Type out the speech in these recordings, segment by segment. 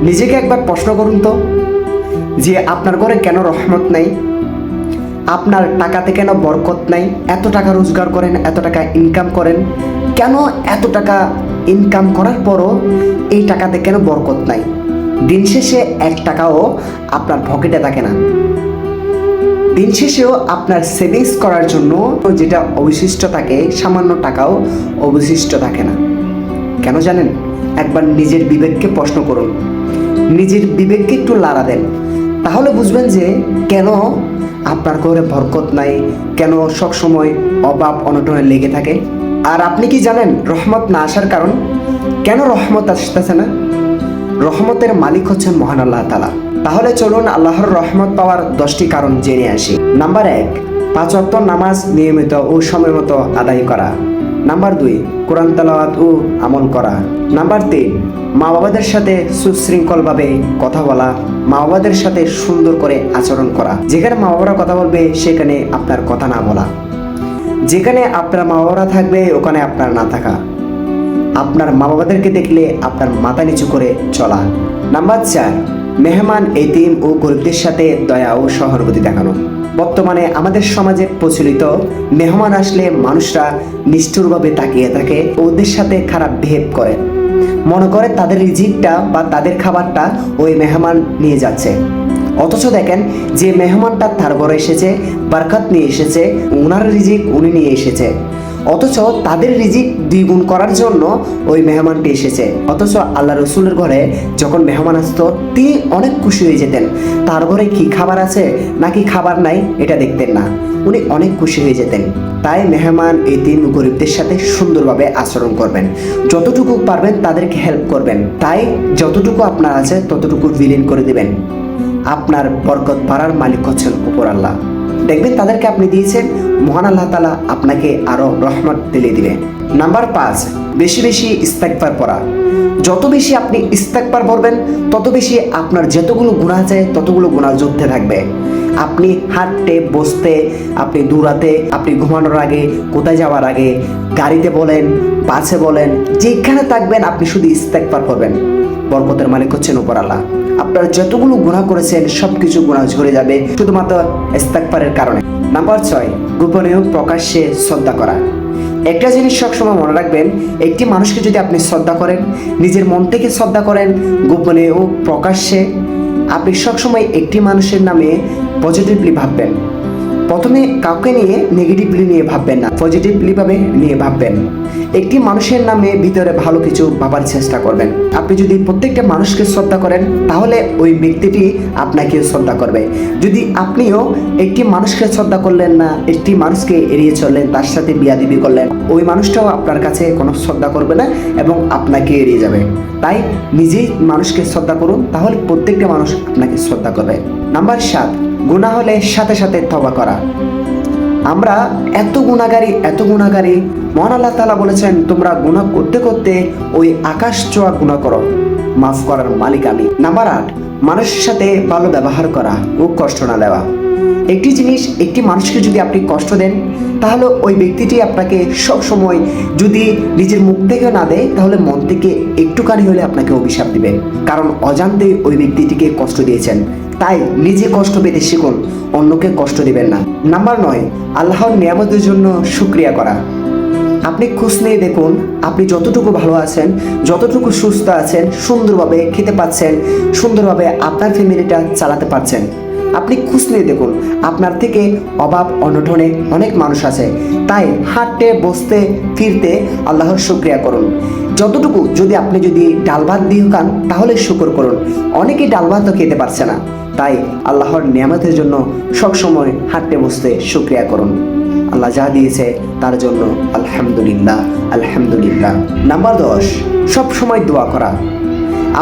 নিজেকে একবার প্রশ্ন করুন তো, যে আপনার ঘরে কেন রহমত নাই? আপনার টাকাতে কেন বরকত নাই? এত টাকা রোজগার করেন, এত টাকা ইনকাম করেন, কেন এত টাকা ইনকাম করার পরও এই টাকাতে কেন বরকত নাই? দিন শেষে 1 টাকাও আপনার পকেটে থাকে না। দিন শেষেও আপনার সেভিংস করার জন্য যেটা অবশিষ্ট থাকে, সামান্য টাকাও অবশিষ্ট থাকে না। কেন জানেন? একবার নিজের বিবেককে প্রশ্ন করুন, নিজের বিবেককে একটু লাড়া দেন, তাহলে বুঝবেন যে কেন আপনার ঘরে বরকত নাই, কেন সবসময় অভাব অনটনে লেগে থাকে। আর আপনি কি জানেন রহমত না আসার কারণ? কেন রহমত আসতেছে না? রহমতের মালিক হচ্ছেন মহান আল্লাহ তাআলা। তাহলে চলুন আল্লাহর রহমত পাওয়ার 10টি কারণ জেনে আসি। নাম্বার 1, 5 ওয়াক্ত নামাজ নিয়মিত ও সময় মতো আদায় করা। নাম্বার 2, কোরআন তেলাওয়াত ও আমল করা। নাম্বার 3, মা বাবাদের সাথে সুশৃঙ্খলভাবে কথা বলা, মা বাবাদের সাথে সুন্দর করে আচরণ করা। যেখানে মা বাবারা কথা বলবে সেখানে আপনার কথা না বলা, যেখানে আপনার মা বাবারা থাকবে ওখানে আপনার না থাকা, আপনার মা বাবাদেরকে দেখলে আপনার মাথা নিচু করে চলা। নাম্বার 4, মেহমান, এতিম ও গরিবদের সাথে দয়া ও সহানুভূতি দেখানো। বর্তমানে আমাদের সমাজে প্রচলিত মেহমান আসলে মানুষরা নিষ্ঠুরভাবে তাকিয়ে থাকে, ওদের সাথে খারাপ বিহেভ করে, মনে করে তাদের রিজিকটা বা তাদের খাবারটা ওই মেহমান নিয়ে যাচ্ছে। অথচ দেখেন, যে মেহমানটা তার ঘরে এসেছে, বরকত নিয়ে এসেছে, ওনার রিজিক উনি নিয়ে এসেছে, অথচ তাদের রিজিক দ্বিগুণ করার জন্য ওই মেহমানটি এসেছে। অথচ আল্লাহ রসুলের ঘরে যখন মেহমান আসতো তিনি অনেক খুশি হয়ে যেতেন। তার ঘরে কি খাবার আছে নাকি খাবার নাই এটা দেখতেন না, উনি অনেক খুশি হয়ে যেতেন। তাই মেহমান, এতিম, গরিবদের সাথে সুন্দরভাবে আচরণ করবেন, যতটুকু পারবেন তাদেরকে হেল্প করবেন। তাই যতটুকু আপনার আছে ততটুকু বিলীন করে দিবেন। আপনার বরকত বাড়ার মালিক হচ্ছেন উপর আল্লাহ। দেখবেন তাদেরকে আপনি দিয়েছেন, মহান আল্লাহ তাআলা আপনাকে আরো রহমত দিলে দিবে। নাম্বার 5, বেশি বেশি ইস্তেগফার পড়া। যত বেশি আপনি ইস্তেগফার পড়বেন তত বেশি আপনার যতগুলো গুনাহ আছে ততগুলো গুনাহ জুড়তে থাকবে। আপনি হাঁটতে, বসতে, আপনি দৌড়াতে, আপনি ঘুমানোর আগে, কোথায় যাওয়ার আগে, গাড়িতে বলেন, বাসে বলেন, যেখানে থাকবেন আপনি শুধু ইস্তেগফার করবেন। বরকতের মালিক হচ্ছেন উপর আল্লাহ। আপনারা যতগুলো গুনাহ করেছেন সবকিছু গুনাহ ঝরে যাবে শুধুমাত্র ইস্তেগফারের কারণে। নাম্বার 6, গোপনীয় প্রকাশ্যে শ্রদ্ধা করা। একটা জিনিস সবসময় মনে রাখবেন, একটি মানুষকে যদি আপনি শ্রদ্ধা করেন, নিজের মন থেকে শ্রদ্ধা করেন, গোপনে ও প্রকাশ্যে, আপনি সবসময় একটি মানুষের নামে পজিটিভলি ভাববেন। প্রথমে কাউকে নিয়ে নেগেটিভলি নিয়ে ভাববেন না, পজিটিভলি ভাবে নিয়ে ভাববেন। একটি মানুষের নামে ভিতরে ভালো কিছু ভাবার চেষ্টা করবেন। আপনি যদি প্রত্যেকটা মানুষকে শ্রদ্ধা করেন তাহলে ওই ব্যক্তিটি আপনাকেও শ্রদ্ধা করবে। যদি আপনিও একটি মানুষকে শ্রদ্ধা করলেন না, একটি মানুষকে এড়িয়ে চললেন, তার সাথে বিয়াদবি করলেন, ওই মানুষটাও আপনার কাছে কোনো শ্রদ্ধা করবে না এবং আপনাকে এড়িয়ে যাবে। তাই নিজেই মানুষকে শ্রদ্ধা করুন, তাহলে প্রত্যেকটা মানুষ আপনাকে শ্রদ্ধা করবে। নাম্বার 7, গুনাহ হলে সাথে সাথে তওবা করা। আমরা এত গুনাহগারী, মহান আল্লাহ তাআলা বলেছেন তোমরা গুনাহ করতে করতে ওই আকাশ ছোঁয়া গুনাহ করো, মাফ করার মালিক আমি। নাম্বার 8, মানুষের সাথে ভালো ব্যবহার করা ও কষ্ট না দেওয়া। একটি জিনিস, একটি মানুষকে যদি আপনি কষ্ট দেন তাহলে ওই ব্যক্তিটি আপনাকে সব সময় যদি নিজের মুখ থেকে না দেয় তাহলে মন থেকে একটুখানি হলে আপনাকে অভিশাপ দিবেন, কারণ অজান্তে ওই ব্যক্তিটিকে কষ্ট দিয়েছেন। তাই নিজে কষ্ট পেতে শিখুন, অন্যকে কষ্ট দিবেন না। নাম্বার 9, আল্লাহর নিয়ামতের জন্য শুকরিয়া করা। আপনি খোঁজ নিয়ে দেখুন, আপনি যতটুকু ভালো আছেন, যতটুকু সুস্থ আছেন, সুন্দরভাবে খেতে পাচ্ছেন, সুন্দরভাবে আপনার ফ্যামিলিটা চালাতে পারছেন, আপনি খোঁজ নিয়ে দেখুন। আপনার থেকে অভাব অনটনে অনেক মানুষ আছে। তাই হাঁটতে, বসতে, ফিরতে আল্লাহর শুকরিয়া করুন। যতটুকু, আপনি যদি ডাল ভাত দিয়ে খান তাহলে শুকর করুন। অনেকে ডাল ভাতও খেতে পারছে না, তাই আল্লাহর নিয়ামতের জন্য সবসময় হাঁটতে বসতে শুকরিয়া করুন। আল্লাহ যা দিয়েছে তার জন্য আলহামদুলিল্লাহ, আলহামদুলিল্লাহ। নাম্বার 10, সব সময় দোয়া করা।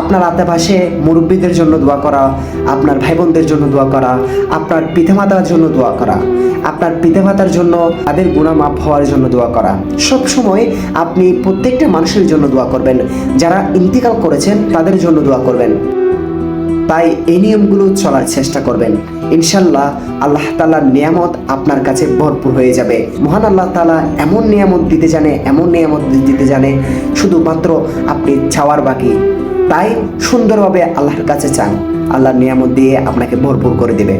আপনার আশেপাশে মুরব্বীদের জন্য দোয়া করা, আপনার ভাই বোনদের জন্য দোয়া করা, আপনার পিতামাতার জন্য দোয়া করা, আপনার পিতামাতার জন্য তাদের গুনাহ মাফ হওয়ার জন্য দোয়া করা। সব সময় আপনি প্রত্যেকটা মানুষের জন্য দোয়া করবেন, যারা ইন্তিকাল করেছেন তাদের জন্য দোয়া করবেন। তাই এই নিয়মগুলো চলার চেষ্টা করবেন, ইনশাল্লাহ আল্লাহ তাআলার নিয়ামত আপনার কাছে ভরপুর হয়ে যাবে। মহান আল্লাহ তাআলা এমন নিয়ামত দিতে জানে, শুধুমাত্র আপনি চাওয়ার বাকি। তাই সুন্দরভাবে আল্লাহর কাছে চান, আল্লাহর নিয়ামত দিয়ে আপনাকে ভরপুর করে দেবে।